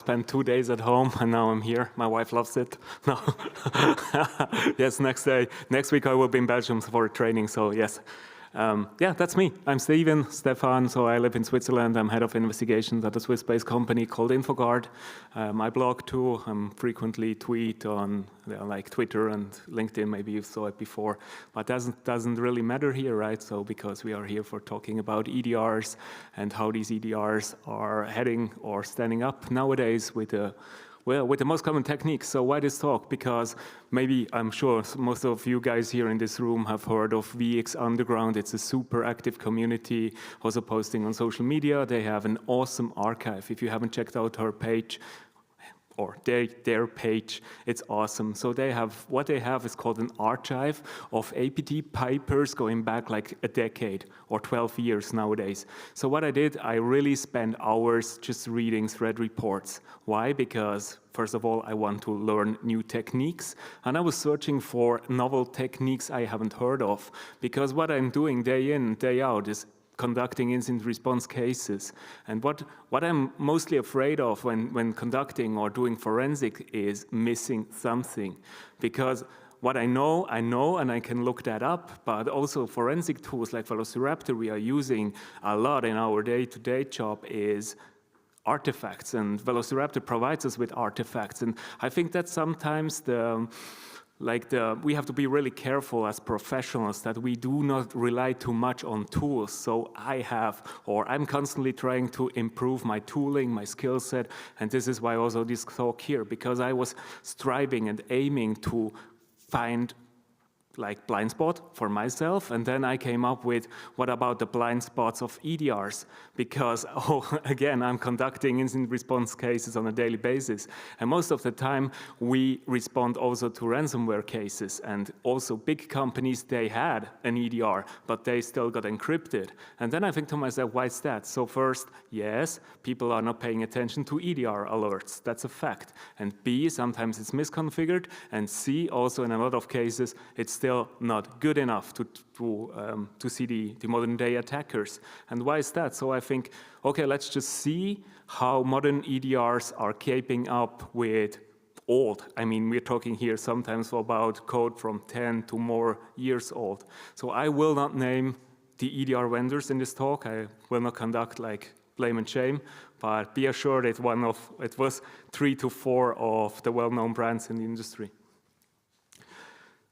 Spent 2 days at home and now I'm here. My wife loves it. No. Yes, next week I will be in Belgium for training, so yes. Yeah, that's me. I'm Stephan, so I live in Switzerland. I'm head of investigations at a Swiss-based company called InfoGuard. I blog too. I frequently tweet on like Twitter and LinkedIn. Maybe you saw it before, but doesn't really matter here, right? So because we are here for talking about EDRs and how these EDRs are heading or standing up nowadays with the most common techniques. So why this talk? Because maybe, I'm sure most of you guys here in this room have heard of VX Underground. It's a super active community, also posting on social media. They have an awesome archive. If you haven't checked out her page, or their page, it's awesome. So what they have is called an archive of APT papers going back like a decade or 12 years nowadays. So what I did, I really spent hours just reading thread reports. Why? Because first of all, I want to learn new techniques, and I was searching for novel techniques I haven't heard of, because what I'm doing day in, day out is conducting incident response cases. And what I'm mostly afraid of when conducting or doing forensic is missing something. Because what I know, and I can look that up, but also forensic tools like Velociraptor we are using a lot in our day-to-day job is artifacts, and Velociraptor provides us with artifacts. And I think that sometimes we have to be really careful as professionals that we do not rely too much on tools. So I'm constantly trying to improve my tooling, my skill set, and this is why also this talk here, because I was striving and aiming to find like blind spot for myself, and then I came up with what about the blind spots of EDRs, because again, I'm conducting incident response cases on a daily basis, and most of the time we respond also to ransomware cases, and also big companies, they had an EDR, but they still got encrypted. And then I think to myself, why is that? So first, yes, people are not paying attention to EDR alerts, that's a fact, and B, sometimes it's misconfigured, and C, also in a lot of cases, it's still not good enough to see the modern day attackers. And why is that? So I think, okay, let's just see how modern EDRs are keeping up with old. I mean, we're talking here sometimes about code from 10 to more years old. So I will not name the EDR vendors in this talk. I will not conduct like blame and shame, but be assured it was 3 to 4 of the well-known brands in the industry.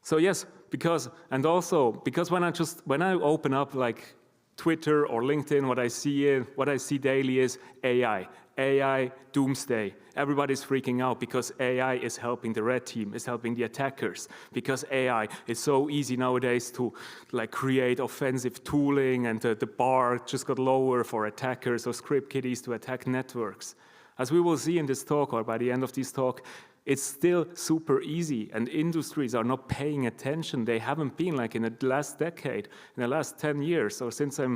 So yes, because when I open up like Twitter or LinkedIn, what I see daily is AI doomsday. Everybody's freaking out because AI is helping the red team, is helping the attackers, because AI is so easy nowadays to like create offensive tooling, and the bar just got lower for attackers or script kiddies to attack networks. As we will see in this talk, or by the end of this talk, it's still super easy, and industries are not paying attention. They haven't been like in the last decade, in the last 10 years, or since I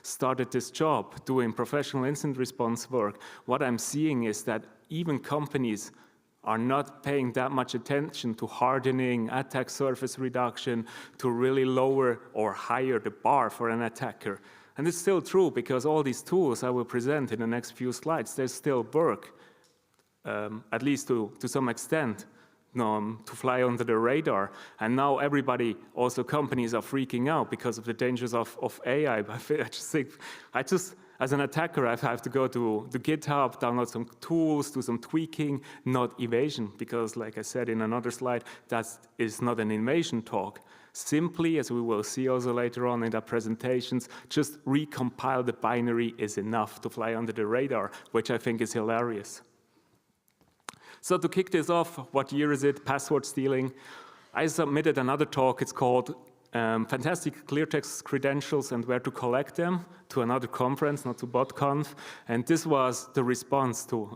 started this job doing professional incident response work, what I'm seeing is that even companies are not paying that much attention to hardening, attack surface reduction, to really lower or higher the bar for an attacker. And it's still true, because all these tools I will present in the next few slides, they still work. At least to some extent, to fly under the radar. And now everybody, also companies, are freaking out because of the dangers of AI. I just, as an attacker, I have to go to GitHub, download some tools, do some tweaking, not evasion, because like I said in another slide, that is not an invasion talk. Simply, as we will see also later on in the presentations, just recompile the binary is enough to fly under the radar, which I think is hilarious. So to kick this off, what year is it? Password stealing. I submitted another talk. It's called Fantastic Clear Text Credentials and Where to Collect Them, to another conference, not to BotConf. And this was the response to,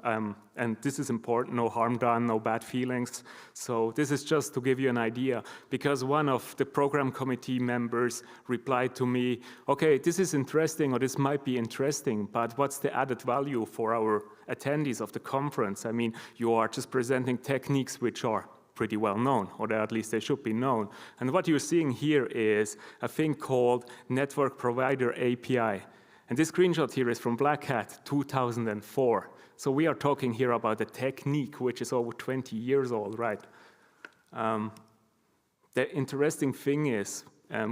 and this is important, no harm done, no bad feelings. So this is just to give you an idea, because one of the program committee members replied to me, okay, this is interesting, or this might be interesting, but what's the added value for our attendees of the conference? I mean, you are just presenting techniques which are pretty well known, or at least they should be known. And what you're seeing here is a thing called Network Provider API. And this screenshot here is from Black Hat 2004. So we are talking here about a technique which is over 20 years old, right? The interesting thing is,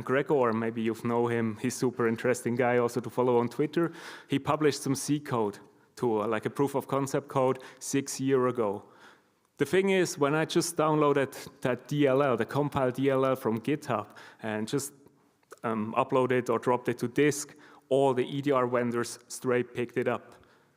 Gregor, maybe you know him, he's super interesting guy also to follow on Twitter. He published some C code to like a proof of concept code 6 years ago. The thing is, when I just downloaded that DLL, the compiled DLL from GitHub, and just uploaded or dropped it to disk, all the EDR vendors straight picked it up.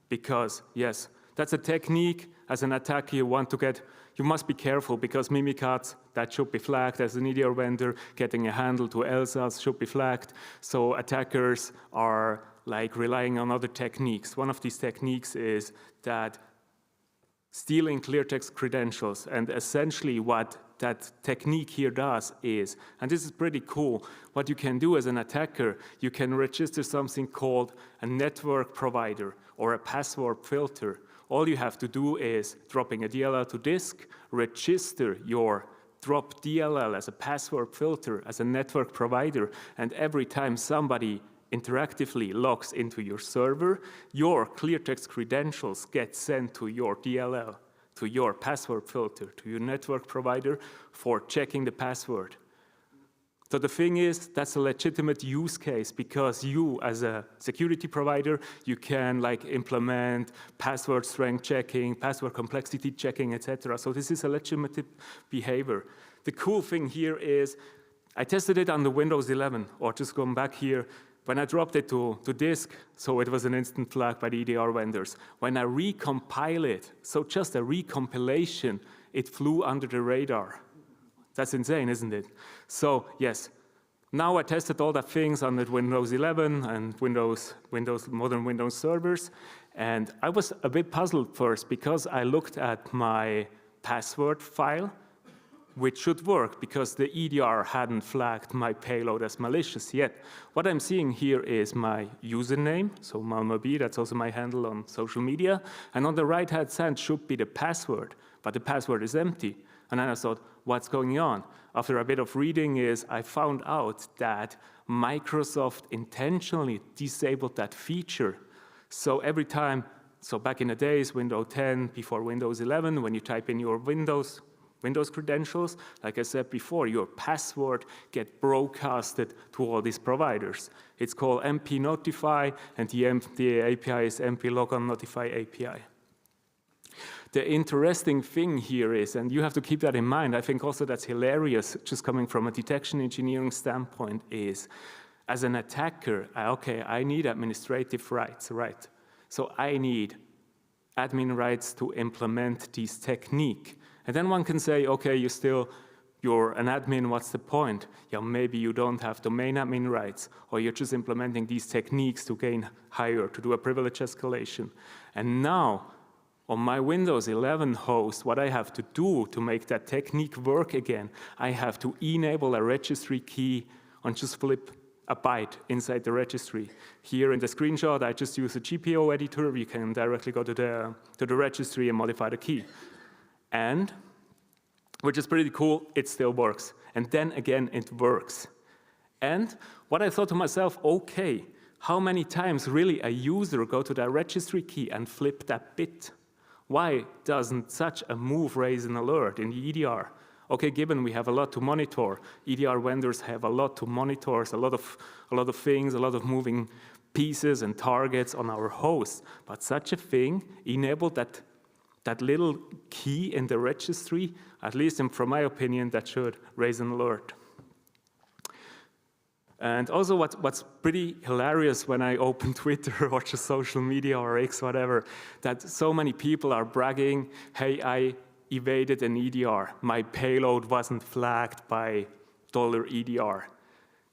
Because, yes, that's a technique. As an attacker, you must be careful, because Mimikatz, that should be flagged as an EDR vendor. Getting a handle to LSAS should be flagged. So attackers are like relying on other techniques. One of these techniques is that stealing clear text credentials, and essentially what that technique here does is, and this is pretty cool, what you can do as an attacker, you can register something called a network provider or a password filter. All you have to do is dropping a DLL to disk, register your drop DLL as a password filter, as a network provider, and every time somebody interactively logs into your server, your clear text credentials get sent to your DLL, to your password filter, to your network provider for checking the password. So the thing is, that's a legitimate use case, because you, as a security provider, you can like implement password strength checking, password complexity checking, etc. So this is a legitimate behavior. The cool thing here is, I tested it on the Windows 11, or just going back here, when I dropped it to disk, so it was an instant flag by the EDR vendors. When I recompile it, so just a recompilation, it flew under the radar. That's insane, isn't it? So yes, now I tested all the things on the Windows 11 and modern Windows servers, and I was a bit puzzled first, because I looked at my password file, which should work because the EDR hadn't flagged my payload as malicious yet. What I'm seeing here is my username, so malmob, that's also my handle on social media, and on the right-hand side should be the password, but the password is empty. And then I thought, what's going on? After a bit of reading I found out that Microsoft intentionally disabled that feature. So every time, so back in the days, Windows 10, before Windows 11, when you type in your Windows credentials, like I said before, your password get broadcasted to all these providers. It's called MP Notify, and the API is MP Logon Notify API. The interesting thing here is, and you have to keep that in mind, I think also that's hilarious, just coming from a detection engineering standpoint, is as an attacker, okay, I need administrative rights, right? So I need admin rights to implement this technique. And then one can say, okay, you're an admin, what's the point? Yeah, maybe you don't have domain admin rights, or you're just implementing these techniques to gain higher, to do a privilege escalation. And now, on my Windows 11 host, what I have to do to make that technique work again, I have to enable a registry key and just flip a byte inside the registry. Here in the screenshot, I just use a GPO editor. You can directly go to the registry and modify the key. And, which is pretty cool, it still works. And then again, it works. And what I thought to myself, okay, how many times really a user go to that registry key and flip that bit? Why doesn't such a move raise an alert in the EDR? Okay, given we have a lot to monitor, EDR vendors have a lot to monitor, a lot of things, a lot of moving pieces and targets on our host. But such a thing enabled that little key in the registry, at least from my opinion, that should raise an alert. And also what's pretty hilarious when I open Twitter or just social media or X, whatever, that so many people are bragging, hey, I evaded an EDR. My payload wasn't flagged by $EDR.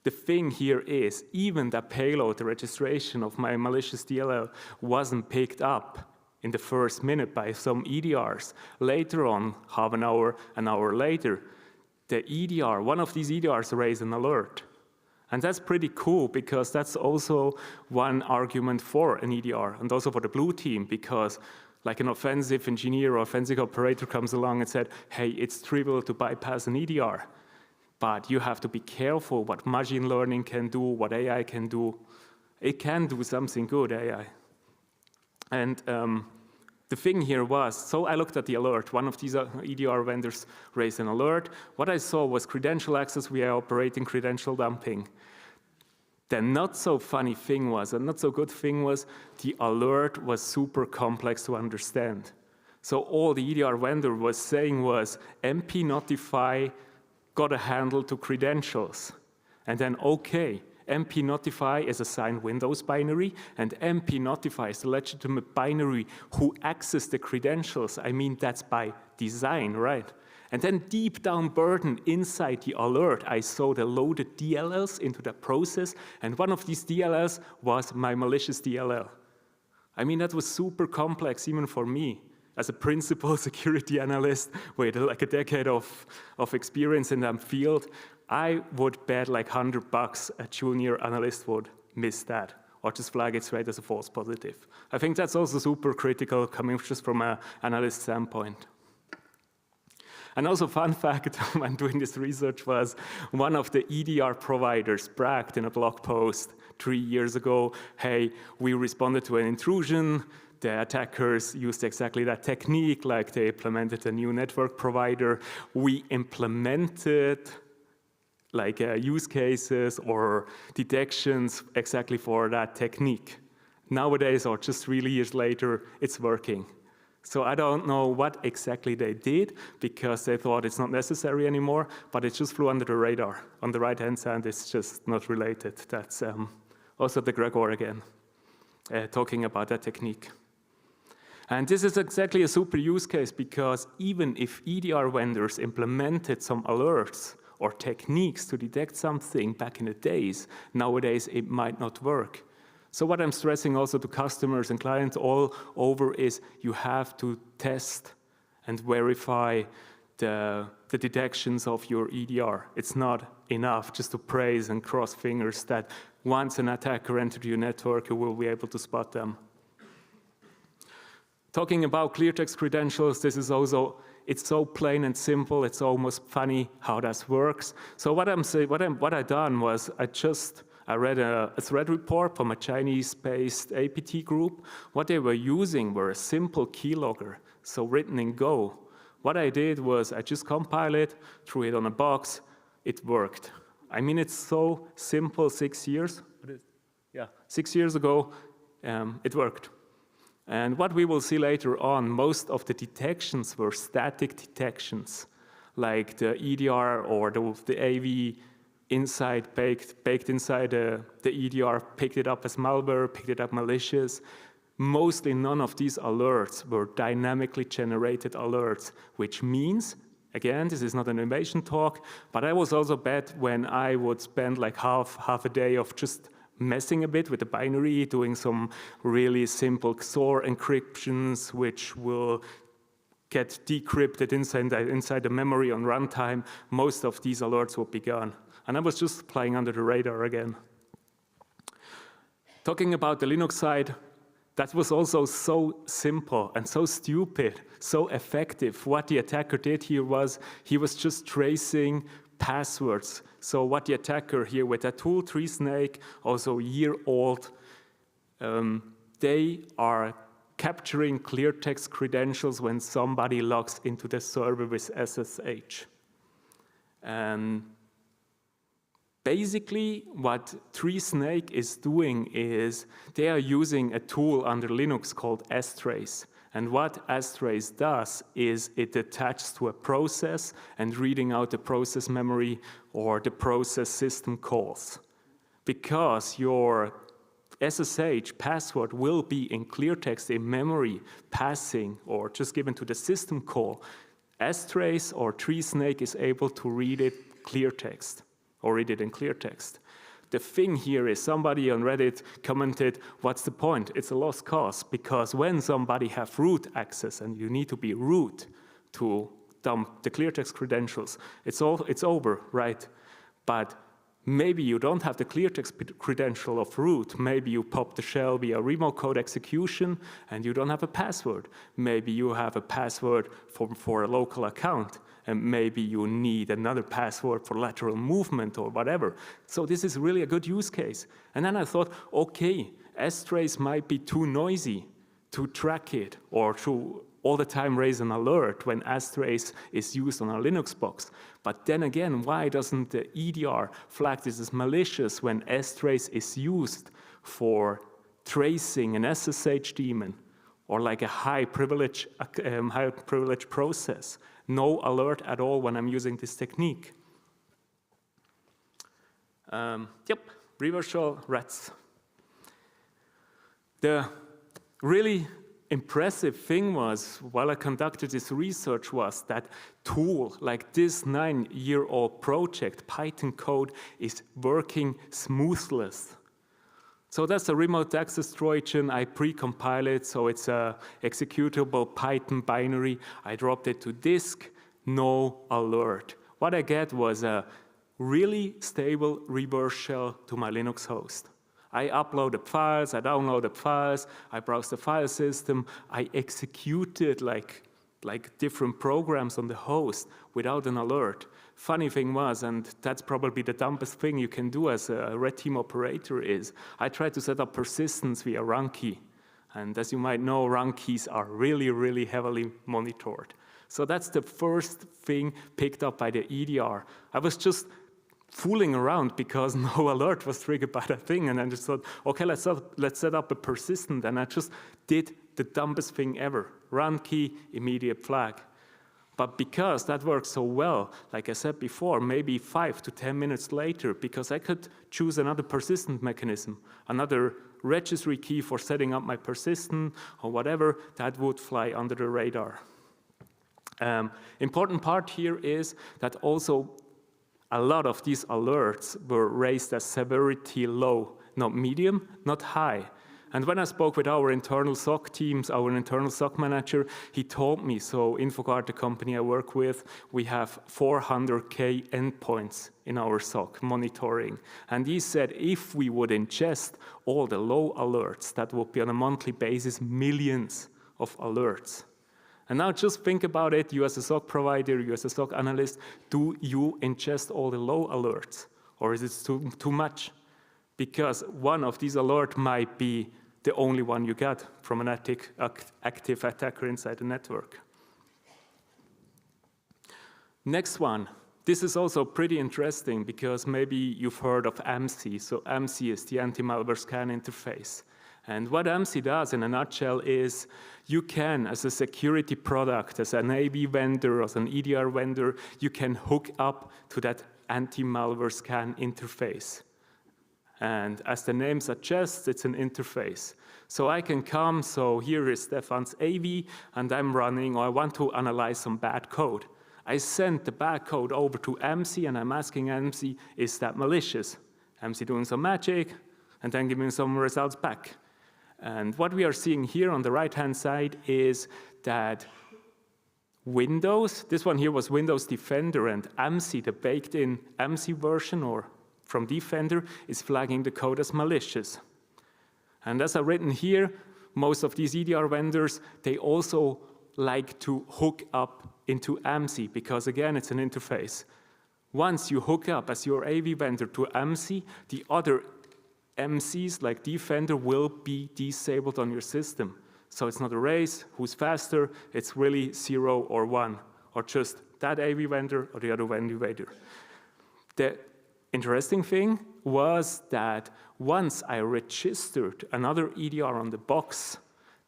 The thing here is, even the payload, the registration of my malicious DLL wasn't picked up in the first minute by some EDRs. Later on, half an hour later, the EDR, one of these EDRs raised an alert. And that's pretty cool, because that's also one argument for an EDR and also for the blue team, because like an offensive engineer or offensive operator comes along and said, hey, it's trivial to bypass an EDR, but you have to be careful what machine learning can do, what AI can do. It can do something good, AI. And the thing here was, so I looked at the alert. One of these EDR vendors raised an alert. What I saw was credential access via operating credential dumping. The not so funny thing was, and not so good thing was, the alert was super complex to understand. So all the EDR vendor was saying was, MP notify got a handle to credentials. And then, okay, MP notify is a signed Windows binary, and MP notify is the legitimate binary who access the credentials. I mean, that's by design, right? And then deep down burden inside the alert, I saw the loaded DLLs into the process, and one of these DLLs was my malicious DLL. I mean, that was super complex even for me. As a principal security analyst with like a decade of experience in that field, I would bet like $100 a junior analyst would miss that or just flag it straight as a false positive. I think that's also super critical coming just from an analyst standpoint. And also fun fact when doing this research was one of the EDR providers bragged in a blog post 3 years ago, hey, we responded to an intrusion. The attackers used exactly that technique, like they implemented a new network provider. We implemented like use cases or detections exactly for that technique. Nowadays, or just 3 years later, it's working. So I don't know what exactly they did because they thought it's not necessary anymore, but it just flew under the radar. On the right-hand side, it's just not related. That's also the Berger again, talking about that technique. And this is exactly a super use case because even if EDR vendors implemented some alerts or techniques to detect something back in the days, nowadays it might not work. So what I'm stressing also to customers and clients all over is you have to test and verify the detections of your EDR. It's not enough just to praise and cross fingers that once an attacker entered your network, you will be able to spot them. Talking about clear text credentials, this is also, it's so plain and simple, it's almost funny how that works. So what I done was I read a thread report from a Chinese-based APT group. What they were using were a simple keylogger, so written in Go. What I did was I just compiled it, threw it on a box, it worked. I mean, it's so simple, 6 years. 6 years ago, it worked. And what we will see later on, most of the detections were static detections, like the EDR or the AV inside baked inside the EDR, picked it up as malware, picked it up malicious. Mostly none of these alerts were dynamically generated alerts, which means, again, this is not an innovation talk, but I was also bet when I would spend like half a day of just messing a bit with the binary, doing some really simple XOR encryptions, which will get decrypted inside the memory on runtime. Most of these alerts will be gone. And I was just flying under the radar again. Talking about the Linux side, that was also so simple and so stupid, so effective. What the attacker did here was he was just tracing passwords. So what the attacker here with that tool, TreeSnake, also a year old, they are capturing clear text credentials when somebody logs into the server with SSH. And basically, what TreeSnake is doing is they are using a tool under Linux called strace. And what strace does is it attaches to a process and reading out the process memory or the process system calls. Because your SSH password will be in clear text in memory, passing, or just given to the system call, strace or TreeSnake is able to read it clear text, or read it in clear text. The thing here is somebody on Reddit commented, what's the point? It's a lost cause, because when somebody have root access and you need to be root to dump the clear text credentials, it's over, right? But maybe you don't have the clear text credential of root. Maybe you pop the shell via remote code execution and you don't have a password. Maybe you have a password for a local account. And maybe you need another password for lateral movement or whatever. So this is really a good use case. And then I thought, okay, strace might be too noisy to track it or to all the time raise an alert when strace is used on a Linux box. But then again, why doesn't the EDR flag this as malicious when strace is used for tracing an SSH daemon or like a high privilege process? No alert at all when I'm using this technique. Yep, reversal rats. The really impressive thing was, while I conducted this research, was that tool, like this 9-year-old project, Python code, is working smoothless. So that's a remote access Trojan. I pre-compile it, so it's a executable Python binary. I dropped it to disk, no alert. What I get was a really stable reverse shell to my Linux host. I uploaded files, I downloaded files, I browsed the file system, I executed like different programs on the host without an alert. Funny thing was, and that's probably the dumbest thing you can do as a red team operator, is I tried to set up persistence via run key. And as you might know, run keys are really, really heavily monitored. So that's the first thing picked up by the EDR. I was just fooling around because no alert was triggered by that thing, and I just thought, okay, let's set up a persistent, and I just did the dumbest thing ever. Run key, immediate flag. But because that works so well, like I said before, maybe 5 to 10 minutes later, because I could choose another persistent mechanism, another registry key for setting up my persistent or whatever, that would fly under the radar. Important part here is that also a lot of these alerts were raised as severity low, not medium, not high. And when I spoke with our internal SOC teams, our internal SOC manager, he told me, so InfoGuard, the company I work with, we have 400K endpoints in our SOC monitoring. And he said if we would ingest all the low alerts, that would be on a monthly basis millions of alerts. And now just think about it, you as a SOC provider, you as a SOC analyst, do you ingest all the low alerts? Or is it too much? Because one of these alerts might be the only one you get from an active attacker inside the network. Next one. This is also pretty interesting because maybe you've heard of AMSI. So AMSI is the anti-malware scan interface. And what AMSI does in a nutshell is you can, as a security product, as an AV vendor, as an EDR vendor, you can hook up to that anti-malware scan interface. And as the name suggests, it's an interface. So I can come, so here is Stephan's AV, and I'm running, or I want to analyze some bad code. I send the bad code over to AMSI, and I'm asking AMSI, is that malicious? AMSI doing some magic, and then giving some results back. And what we are seeing here on the right-hand side is that Windows, this one here was Windows Defender, and AMSI, the baked-in AMSI version, or from Defender, is flagging the code as malicious. And as I've written here, most of these EDR vendors, they also like to hook up into AMSI, because again, it's an interface. Once you hook up as your AV vendor to AMSI, the other MCs like Defender will be disabled on your system. So it's not a race, who's faster, it's really 0 or 1, or just that AV vendor or the other vendor. The interesting thing was that once I registered another EDR on the box,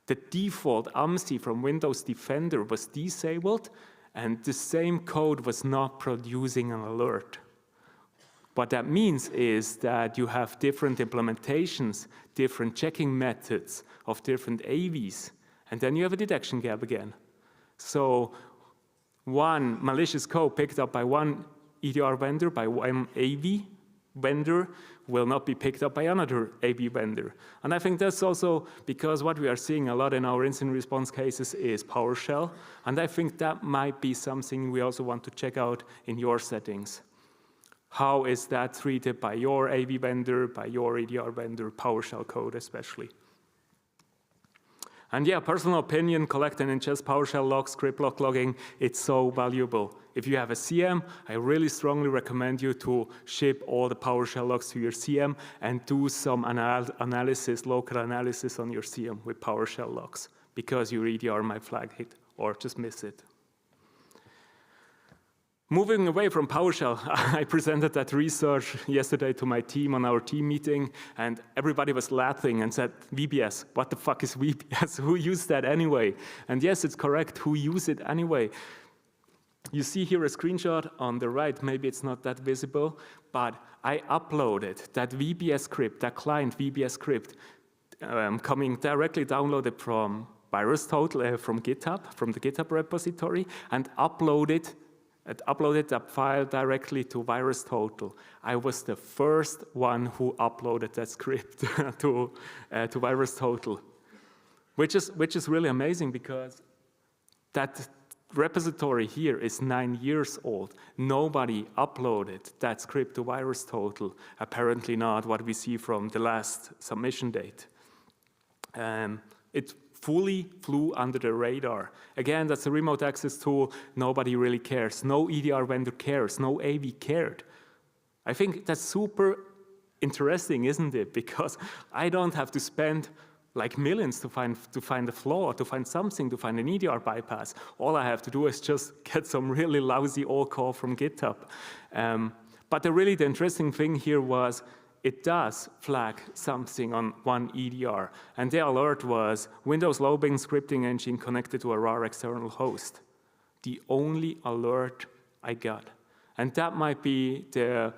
the default AMSI from Windows Defender was disabled, and the same code was not producing an alert. What that means is that you have different implementations, different checking methods of different AVs, and then you have a detection gap again. So one malicious code picked up by one EDR vendor, by one AV vendor, will not be picked up by another AV vendor. And I think that's also because what we are seeing a lot in our incident response cases is PowerShell, and I think that might be something we also want to check out in your settings. How is that treated by your AV vendor, by your EDR vendor, PowerShell code especially? And yeah, personal opinion, collect and ingest PowerShell logs, script log logging, it's so valuable. If you have a CM, I really strongly recommend you to ship all the PowerShell logs to your CM and do some analysis, local analysis on your CM with PowerShell logs, because your EDR might flag it or just miss it. Moving away from PowerShell, I presented that research yesterday to my team on our team meeting, and everybody was laughing and said, VBS, what the fuck is VBS? Who used that anyway? And yes, it's correct, who use it anyway? You see here a screenshot on the right, maybe it's not that visible, but I uploaded that VBS script, that client VBS script, coming directly downloaded from VirusTotal, from GitHub, from the GitHub repository, and uploaded that file directly to VirusTotal. I was the first one who uploaded that script to VirusTotal, which is really amazing because that repository here is 9 years old. Nobody uploaded that script to VirusTotal. Apparently not what we see from the last submission date. It fully flew under the radar. Again, that's a remote access tool. Nobody really cares. No EDR vendor cares. No AV cared. I think that's super interesting, isn't it? Because I don't have to spend like millions to find a flaw, to find something, to find an EDR bypass. All I have to do is just get some really lousy old call from GitHub. But the interesting thing here was it does flag something on one EDR. And the alert was Windows low-bin scripting engine connected to a RAR external host. The only alert I got. And that might be the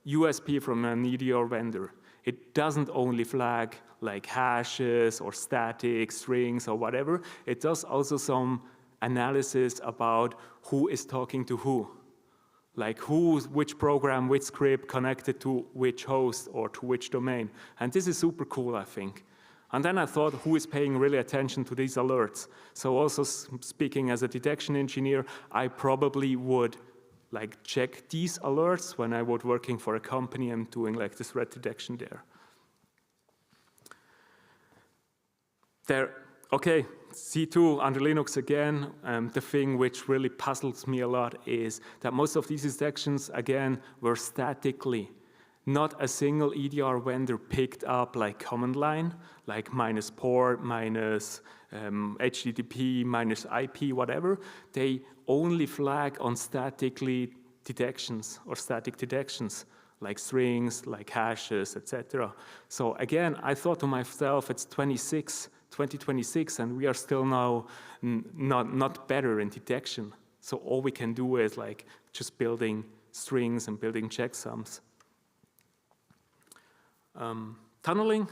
USP from an EDR vendor. It doesn't only flag like hashes or static strings or whatever. It does also some analysis about who is talking to who. Like which program, which script connected to which host or to which domain. And this is super cool, I think. And then I thought, who is paying really attention to these alerts? So also speaking as a detection engineer, I probably would like check these alerts when I was working for a company and doing like this threat detection there. Okay, C2 under Linux again, the thing which really puzzles me a lot is that most of these detections, again, were statically. Not a single EDR vendor picked up like command line, like minus port, minus HTTP, minus IP, whatever. They only flag on statically detections or static detections, like strings, like hashes, etc. So again, I thought to myself, it's 2026, and we are still now not better in detection. So all we can do is like just building strings and building checksums. Tunneling.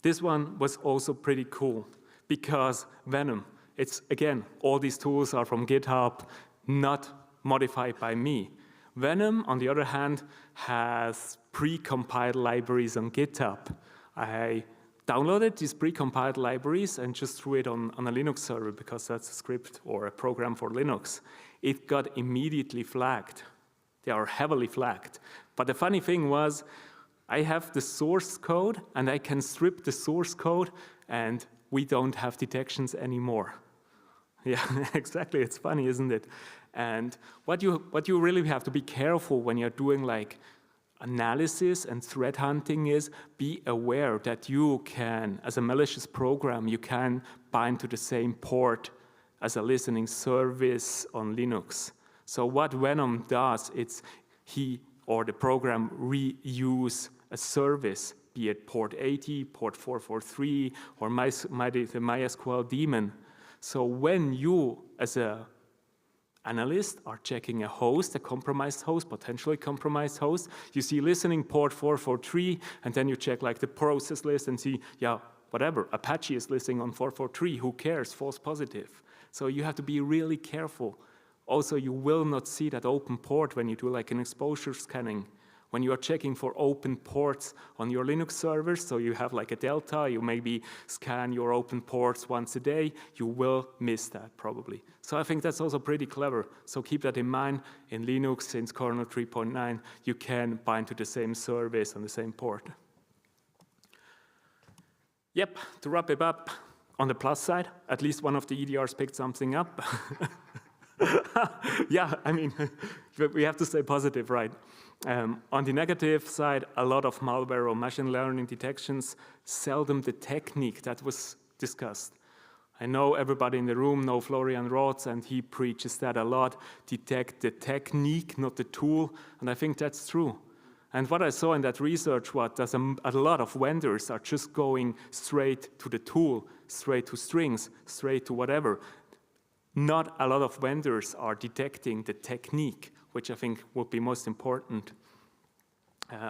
This one was also pretty cool because Venom, it's again, all these tools are from GitHub, not modified by me. Venom, on the other hand, has pre-compiled libraries on GitHub. I downloaded these pre-compiled libraries and just threw it on a Linux server because that's a script or a program for Linux. It got immediately flagged. They are heavily flagged. But the funny thing was, I have the source code and I can strip the source code and we don't have detections anymore. Yeah, exactly. It's funny, isn't it? And what you really have to be careful when you're doing like analysis and threat hunting is be aware that you can, as a malicious program, you can bind to the same port as a listening service on Linux. So what Venom does, it's he or the program reuse a service, be it port 80, port 443, or the MySQL daemon. So when you, as a analyst, are checking a host, a compromised host, potentially compromised host, you see listening port 443, and then you check like the process list and see, yeah, whatever, Apache is listening on 443, who cares, false positive. So you have to be really careful. Also, you will not see that open port when you do like an exposure scanning. When you are checking for open ports on your Linux servers, so you have like a delta, you maybe scan your open ports once a day, you will miss that probably. So I think that's also pretty clever. So keep that in mind. In Linux, since kernel 3.9, you can bind to the same service on the same port. Yep, to wrap it up, on the plus side, at least one of the EDRs picked something up. Yeah, I mean, we have to stay positive, right? On the negative side, a lot of malware or machine learning detections, seldom the technique that was discussed. I know everybody in the room know Florian Roths, and he preaches that a lot. Detect the technique, not the tool, and I think that's true. And what I saw in that research was that a lot of vendors are just going straight to the tool, straight to strings, straight to whatever. Not a lot of vendors are detecting the technique, which I think would be most important.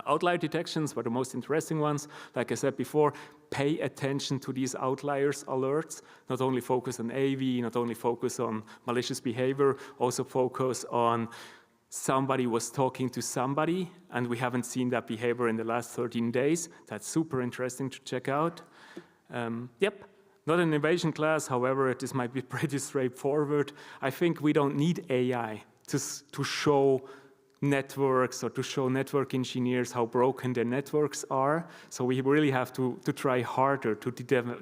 Outlier detections were the most interesting ones. Like I said before, pay attention to these outliers alerts. Not only focus on AV, not only focus on malicious behavior, also focus on somebody was talking to somebody, and we haven't seen that behavior in the last 13 days. That's super interesting to check out. Yep, not an innovation class. However, this might be pretty straightforward. I think we don't need AI to show networks or to show network engineers how broken their networks are. So we really have to try harder to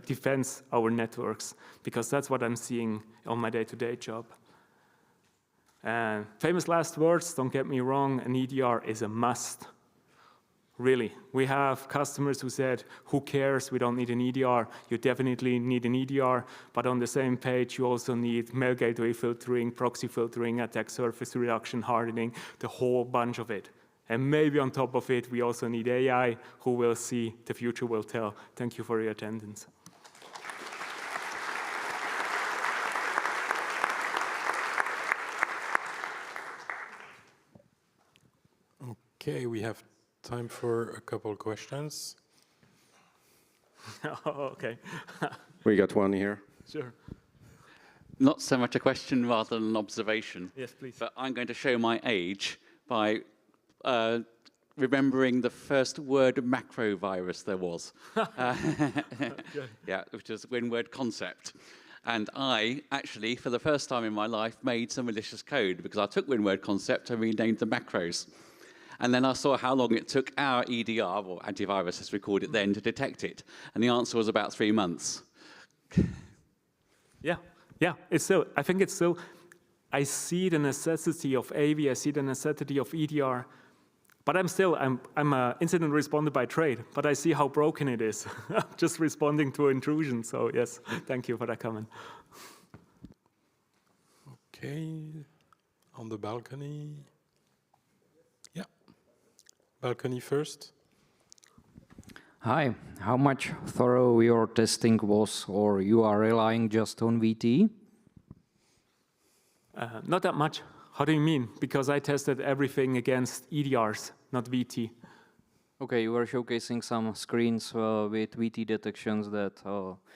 defend our networks, because that's what I'm seeing on my day-to-day job. Famous last words, don't get me wrong, an EDR is a must. Really, we have customers who said, who cares, we don't need an EDR. You definitely need an EDR, but on the same page, you also need mail gateway filtering, proxy filtering, attack surface reduction, hardening, the whole bunch of it. And maybe on top of it, we also need AI, who will see, the future will tell. Thank you for your attendance. Okay, we have time for a couple of questions. Oh, okay. We got one here. Sure. Not so much a question rather than an observation. Yes, please. But I'm going to show my age by remembering the first word macro virus there was. Yeah, which is WinWord concept. And I actually, for the first time in my life, made some malicious code because I took WinWord concept and renamed the macros. And then I saw how long it took our EDR, or antivirus as we called it then, to detect it. And the answer was about 3 months. Yeah, it's still, I think it's still, I see the necessity of AV, I see the necessity of EDR, but I'm an incident responder by trade, but I see how broken it is, just responding to intrusion. So yes, thank you for that comment. Okay, on the balcony. Yeah, balcony first. Hi, how much thorough your testing was, or you are relying just on VT? Not that much. How do you mean? Because I tested everything against EDRs, not VT. Okay, you were showcasing some screens with VT detections that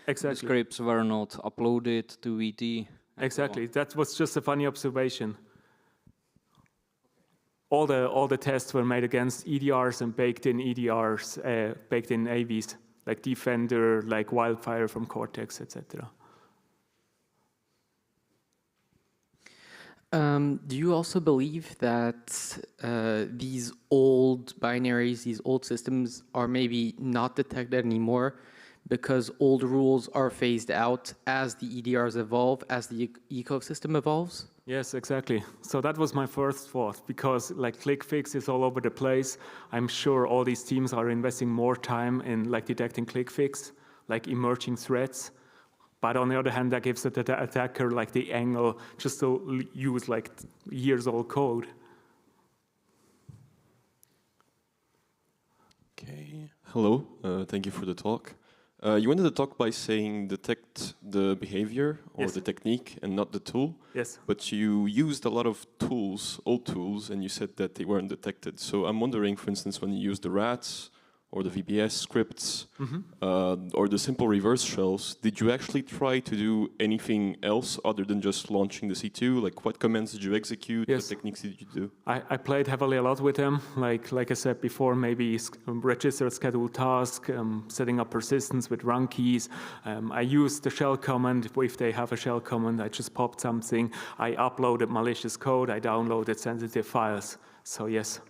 Exactly. the scripts were not uploaded to VT. Exactly, that was just a funny observation. All the tests were made against EDRs and baked in EDRs, baked in AVs, like Defender, like Wildfire from Cortex, etc. Do you also believe that these old binaries, these old systems are maybe not detected anymore because old rules are phased out as the EDRs evolve, as the ecosystem evolves? Yes, exactly. So that was my first thought, because like click-fix is all over the place. I'm sure all these teams are investing more time in like detecting click-fix, like emerging threats. But on the other hand, that gives the attacker like the angle just to use like years-old code. Okay. Hello, thank you for the talk. You ended the talk by saying detect the behavior or Yes. the technique and not the tool. Yes. But you used a lot of tools, old tools, and you said that they weren't detected. So I'm wondering, for instance, when you use the rats or the VBS scripts or the simple reverse shells, did you actually try to do anything else other than just launching the C2? Like what commands did you execute? Yes. What techniques did you do? I played heavily a lot with them. Like I said before, maybe register scheduled task, setting up persistence with run keys. I used the shell command. If they have a shell command, I just popped something. I uploaded malicious code. I downloaded sensitive files. So yes.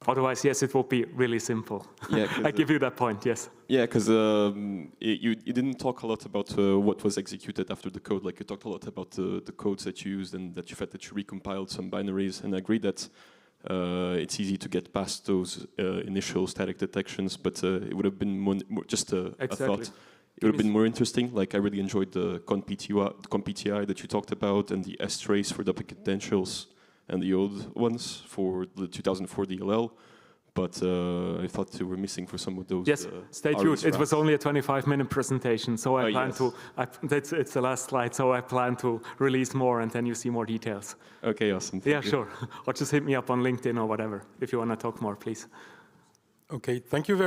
Otherwise, yes, it would be really simple. Yeah, 'cause, I give you that point, yes. Yeah, because you didn't talk a lot about what was executed after the code. Like you talked a lot about the codes that you used and that you felt that you recompiled some binaries. And I agree that it's easy to get past those initial static detections, but it would have been more just a thought. It would have been more interesting. Like I really enjoyed the conpti that you talked about and the strace for the potentials and the old ones for the 2004 DLL. But I thought you were missing for some of those. Yes, stay tuned. It was only a 25-minute presentation, so I plan to. It's the last slide, so I plan to release more, and then you see more details. Okay, awesome. Yeah, sure. Or just hit me up on LinkedIn or whatever if you want to talk more, please. Okay, thank you very